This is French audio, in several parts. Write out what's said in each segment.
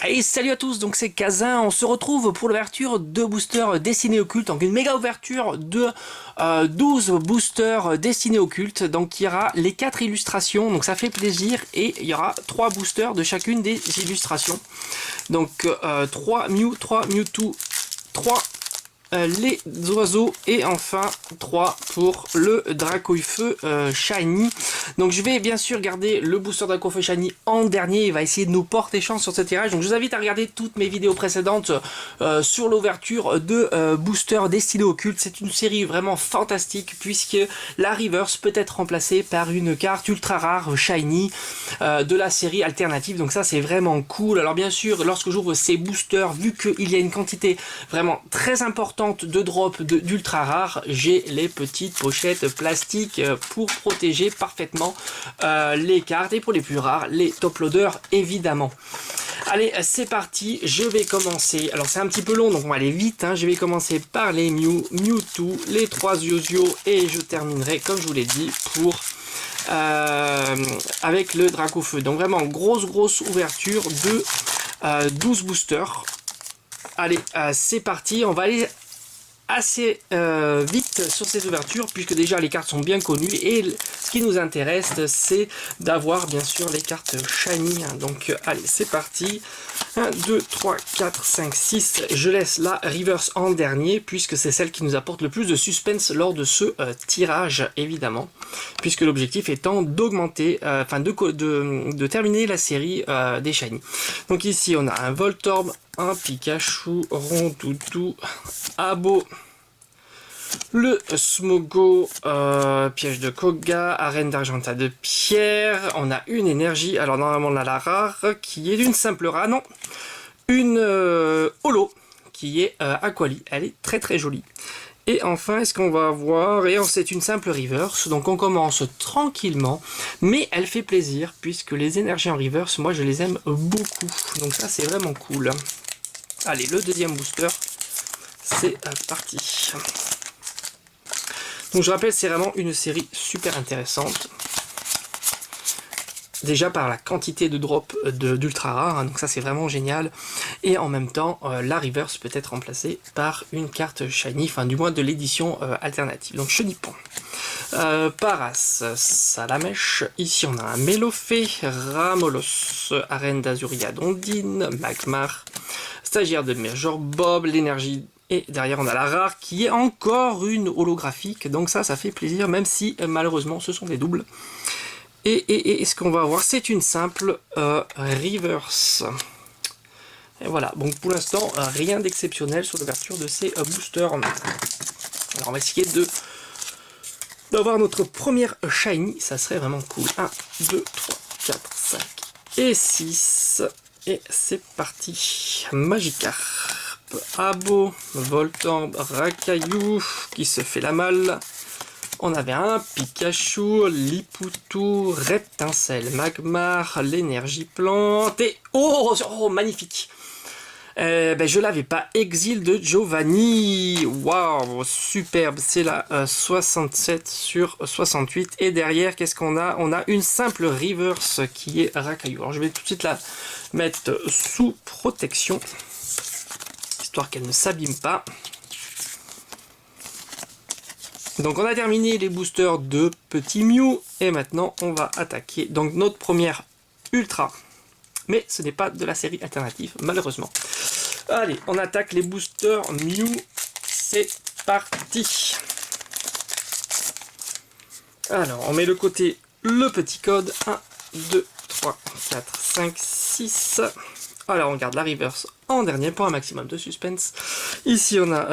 Hey, salut à tous, donc c'est Kazin, on se retrouve pour l'ouverture de boosters destinés occultes, donc une méga ouverture de 12 boosters destinés occultes, donc il y aura les 4 illustrations, donc ça fait plaisir, et il y aura 3 boosters de chacune des illustrations, donc 3 Mew, 3 Mewtwo, 3 les oiseaux et enfin 3 pour le Dracofeu Shiny. Donc je vais bien sûr garder le booster Dracofeu Shiny en dernier, il va essayer de nous porter chance sur ce tirage. Donc je vous invite à regarder toutes mes vidéos précédentes sur l'ouverture de boosters destinés au culte. C'est une série vraiment fantastique puisque la reverse peut être remplacée par une carte ultra rare Shiny de la série alternative. Donc ça c'est vraiment cool. Alors bien sûr lorsque j'ouvre ces boosters, vu qu'il y a une quantité vraiment très importante de drop d'ultra rares, j'ai les petites pochettes plastiques pour protéger parfaitement les cartes, et pour les plus rares, les top loaders évidemment. Allez, c'est parti, je vais commencer. Alors c'est un petit peu long, donc on va aller vite, hein. Je vais commencer par les Mew, Mewtwo, les 3 Yo-Yo, et je terminerai, comme je vous l'ai dit, pour avec le Dracofeu. Donc vraiment grosse ouverture de 12 boosters. Allez, c'est parti, on va aller assez vite sur ces ouvertures puisque déjà les cartes sont bien connues, et ce qui nous intéresse c'est d'avoir bien sûr les cartes shiny. Donc allez, c'est parti. 1, 2, 3, 4, 5, 6. Je laisse la reverse en dernier puisque c'est celle qui nous apporte le plus de suspense lors de ce tirage évidemment, puisque l'objectif étant d'augmenter, de terminer la série des shiny. Donc ici on a un Voltorb, un Pikachu, Rondoudou, Abo, le Smogo, piège de Koga, arène d'Argenta de pierre. On a une énergie, alors normalement on a la rare qui est d'une simple rare, non, une holo qui est Aquali, elle est très jolie. Et enfin, est-ce qu'on va avoir... Et c'est une simple reverse, donc on commence tranquillement, mais elle fait plaisir, puisque les énergies en reverse, moi je les aime beaucoup. Donc ça c'est vraiment cool. Allez, le deuxième booster, c'est parti. Donc je rappelle, c'est vraiment une série super intéressante. Déjà par la quantité de drop d'ultra rares, hein, donc ça c'est vraiment génial. Et en même temps, la reverse peut être remplacée par une carte shiny, enfin du moins de l'édition alternative. Donc Chenipan, Paras, Salamèche. Ici on a un Melofé, Ramolos, Arène d'Azuria Dondine, Magmar, Stagiaire de Major Bob, l'énergie. Et derrière on a la rare qui est encore une holographique, donc ça fait plaisir, même si malheureusement ce sont des doubles. Et ce qu'on va avoir, c'est une simple reverse. Et voilà, donc pour l'instant rien d'exceptionnel sur l'ouverture de ces boosters. Alors on va essayer d'avoir notre première shiny, ça serait vraiment cool. 1, 2, 3, 4, 5 et 6. Et c'est parti. Magikarp, Abo, Voltorb, Rakaillou qui se fait la malle. On avait un Pikachu, Lipoutou, Reptincelle, Magmar, l'énergie plante et... Oh, magnifique. Je l'avais pas, Exil de Giovanni. Waouh, superbe. C'est la 67 sur 68. Et derrière, qu'est-ce qu'on a? On a une simple reverse qui est Rakaillou. Alors je vais tout de suite la mettre sous protection, histoire qu'elle ne s'abîme pas. Donc on a terminé les boosters de Petit Mew, et maintenant on va attaquer donc notre première ultra. Mais ce n'est pas de la série alternative, malheureusement. Allez, on attaque les boosters Mew, c'est parti. Alors, on met de côté le petit code. 1, 2, 3, 4, 5, 6... Alors on garde la reverse en dernier pour un maximum de suspense. Ici on a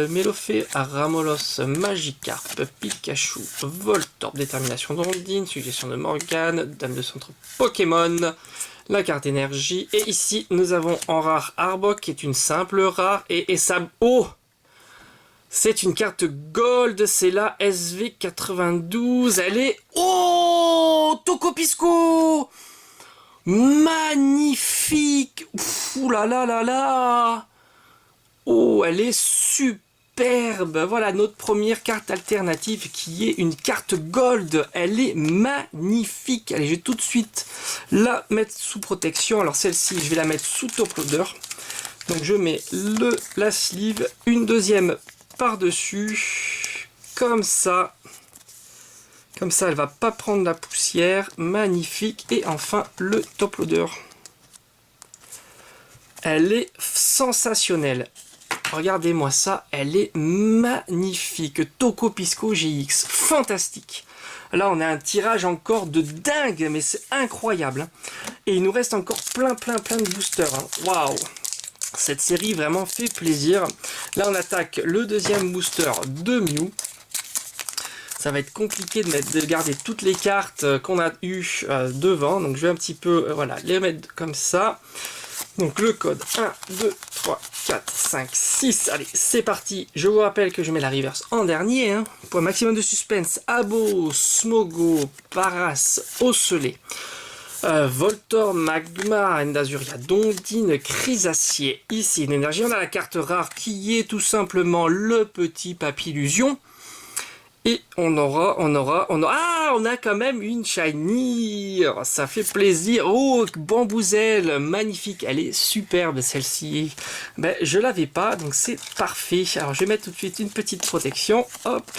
Melofé, Ramolos, Magikarp, Pikachu, Voltorb, Détermination d'Ondine, Suggestion de Morgane, Dame de Centre Pokémon, la carte énergie. Et ici nous avons en rare Arbok qui est une simple rare, et ça... Oh, c'est une carte gold, c'est la SV92, elle est... Oh, Tokopisco! Magnifique! Ouh là là là là! Oh, elle est superbe! superbe. Voilà notre première carte alternative qui est une carte gold. Elle est magnifique. Allez, je vais tout de suite la mettre sous protection. Alors celle-ci, je vais la mettre sous top loader. Donc je mets la sleeve, une deuxième par-dessus, comme ça. Comme ça, elle va pas prendre la poussière. Magnifique. Et enfin, le top loader. Elle est sensationnelle. Regardez-moi ça. Elle est magnifique. Toco Pisco GX. Fantastique. Là, on a un tirage encore de dingue. Mais c'est incroyable. Et il nous reste encore plein de boosters. Waouh. Cette série vraiment fait plaisir. Là, on attaque le deuxième booster de Mew. Ça va être compliqué de garder toutes les cartes qu'on a eues devant. Donc je vais un petit peu voilà, les mettre comme ça. Donc le code 1, 2, 3, 4, 5, 6. Allez, c'est parti. Je vous rappelle que je mets la reverse en dernier. Hein. Pour un maximum de suspense, Abo, Smogo, Paras, Ocellé, Voltorb, Magmar, Endazuria, Dondine, Chrysacier. Ici, une énergie. On a la carte rare qui est tout simplement le petit Papillusion. Et on a quand même une shiny, ça fait plaisir. Oh, Bamboozle, magnifique, elle est superbe celle-ci. Ben, je l'avais pas, donc c'est parfait. Alors je vais mettre tout de suite une petite protection, hop.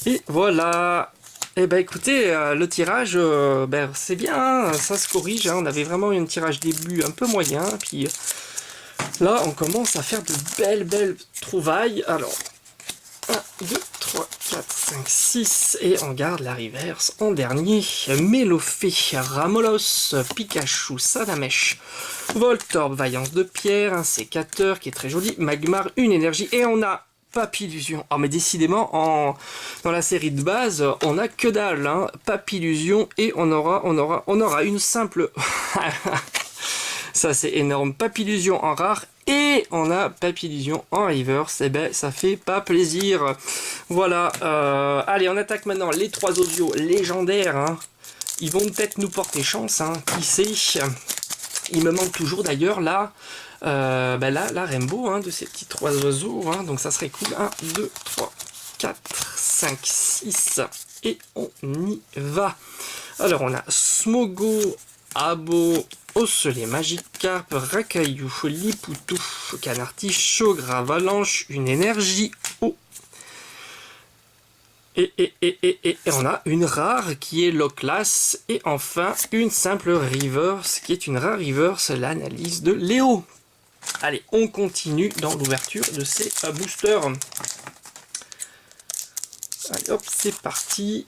Et voilà. Et ben écoutez, le tirage, ben, c'est bien, hein, ça se corrige. Hein, on avait vraiment un tirage début un peu moyen, puis là on commence à faire de belles trouvailles. Alors 1, 2, 3, 4, 5, 6 et on garde la reverse en dernier. Mélofée, Ramolos, Pikachu, Sadamesh, Voltorb, Vaillance de Pierre, un sécateur qui est très joli, Magmar, une énergie et on a Papillusion. Oh mais décidément dans la série de base on a que dalle, hein. Papillusion et on aura une simple ça c'est énorme, Papillusion en rare. Et on a Papillusion en reverse, et ben ça fait pas plaisir. Voilà, allez on attaque maintenant les 3 audios légendaires. Hein. Ils vont peut-être nous porter chance, hein. Qui sait. Il me manque toujours d'ailleurs là, la Rainbow hein, de ces petits 3 oiseaux. Hein. Donc ça serait cool. 1, 2, 3, 4, 5, 6 et on y va. Alors on a Smogo, Abo, Ocellé, Magikarp, Rakaillou, Lipoutou, Canartichaud, Gravalanche, une énergie eau. Et on a une rare qui est Loclas. Et enfin une simple reverse qui est une rare reverse, l'analyse de Léo. Allez, on continue dans l'ouverture de ces boosters. Allez hop, c'est parti.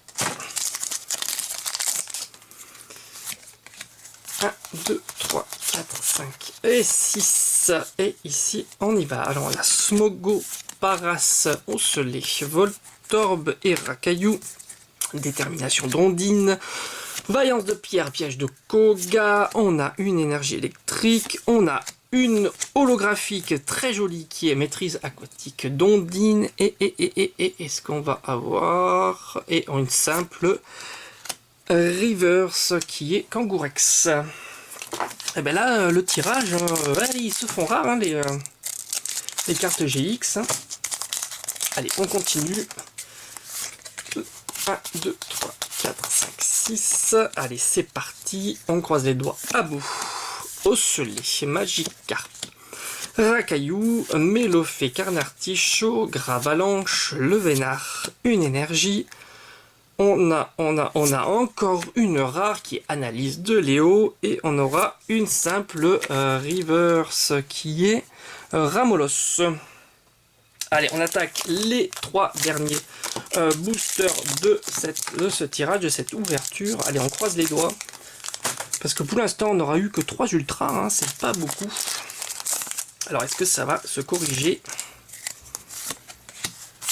1, 2, 3, 4, 5 et 6. Et ici, on y va. Alors, on a Smogo, Paras, Ocellé, Voltorb et Rakaillou. Détermination d'Ondine. Vaillance de Pierre, Piège de Koga. On a une énergie électrique. On a une holographique très jolie qui est Maîtrise aquatique d'Ondine. Et est-ce qu'on va avoir une simple reverse qui est Kangourex. Et ben là le tirage ils se font rares hein, les cartes GX hein. Allez on continue. 1, 2, 3, 4, 5, 6. Allez c'est parti, on croise les doigts à bout. Ocellé, Magikarp, Rakaillou, Mélofée, Canartichaud, Gravalanche, Le Vénard, une énergie. On a encore une rare qui est Analyse de Léo et on aura une simple reverse qui est Ramolos. Allez, on attaque les 3 derniers boosters de ce tirage, de cette ouverture. Allez, on croise les doigts. Parce que pour l'instant, on n'aura eu que 3 ultras, hein, c'est pas beaucoup. Alors, est-ce que ça va se corriger?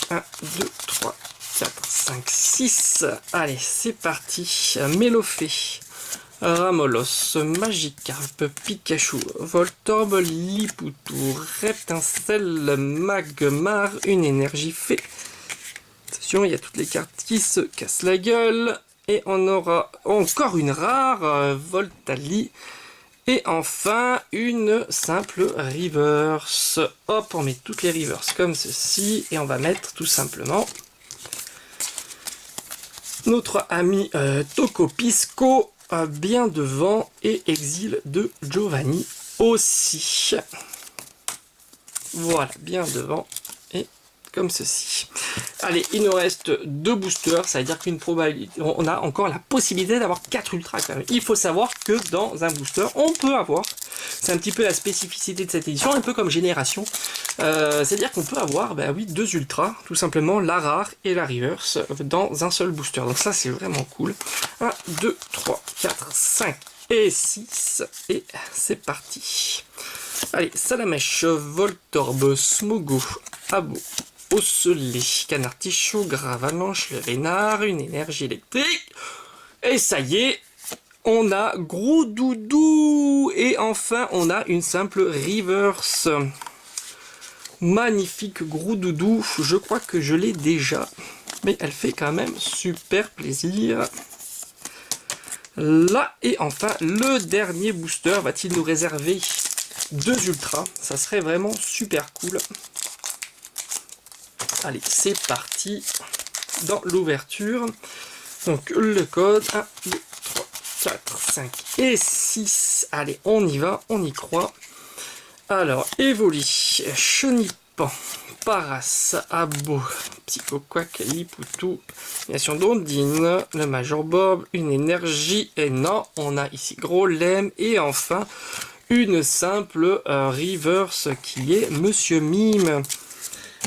1, 2, 3, 4, 5, 6. Allez, c'est parti. Mélofée, Ramolos, Magikarp, Pikachu, Voltorb, Lipoutou, Reptincelle, Magmar, une énergie fée. Attention, il y a toutes les cartes qui se cassent la gueule. Et on aura encore une rare, Voltali. Et enfin, une simple reverse. Hop, on met toutes les reverses comme ceci. Et on va mettre tout simplement notre ami Toco Pisco bien devant. Et exil de Giovanni aussi. Voilà, bien devant. Et comme ceci. Allez, il nous reste 2 boosters, ça veut dire qu'une probabilité, on a encore la possibilité d'avoir 4 ultras quand même. Il faut savoir que dans un booster, on peut avoir, c'est un petit peu la spécificité de cette édition, un peu comme Génération, c'est-à-dire qu'on peut avoir, bah oui, 2 ultras, tout simplement la rare et la reverse dans un seul booster. Donc ça c'est vraiment cool. 1, 2, 3, 4, 5 et 6, et c'est parti. Allez, Salamèche, Voltorb, Smogo, Abo, Osselé, Canard Tichou, Gravalanche, le Vénard, une énergie électrique. Et ça y est, on a Gros Doudou. Et enfin, on a une simple reverse. Magnifique Gros Doudou. Je crois que je l'ai déjà. Mais elle fait quand même super plaisir. Là, et enfin, le dernier booster va-t-il nous réserver 2 ultras? Ça serait vraiment super cool. Allez, c'est parti dans l'ouverture. Donc le code 1, 2, 3, 4, 5 et 6. Allez, on y va, on y croit. Alors, Evoli, Chenipan, Paras, Abo, Psychoquack, Lipoutou, Nation d'Ondine, le Major Bob, une énergie, et non, on a ici Gros Lem, et enfin, une simple reverse qui est Monsieur Mime.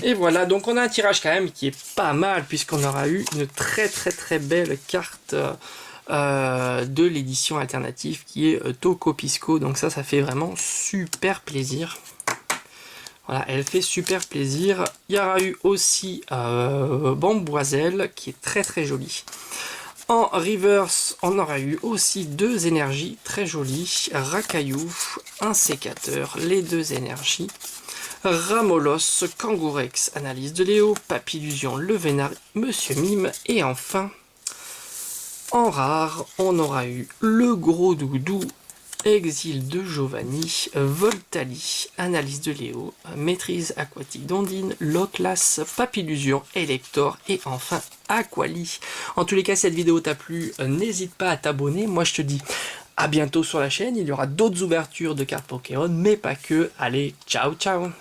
Et voilà, donc on a un tirage quand même qui est pas mal, puisqu'on aura eu une très belle carte de l'édition alternative qui est Toco Pisco. Donc ça fait vraiment super plaisir. Voilà, elle fait super plaisir. Il y aura eu aussi Bamboiselle qui est très jolie. En reverse, on aura eu aussi 2 énergies très jolies. Racaillou, un sécateur, les 2 énergies. Ramolos, Kangourex, Analyse de Léo, Papillusion, le Vénard, Monsieur Mime, et enfin, en rare, on aura eu le Gros Doudou, Exil de Giovanni, Voltali, Analyse de Léo, Maîtrise aquatique d'Ondine, Loclas, Papillusion, Elector, et enfin Aquali. En tous les cas, cette vidéo t'a plu, n'hésite pas à t'abonner. Moi, je te dis à bientôt sur la chaîne. Il y aura d'autres ouvertures de cartes Pokémon, mais pas que. Allez, ciao ciao.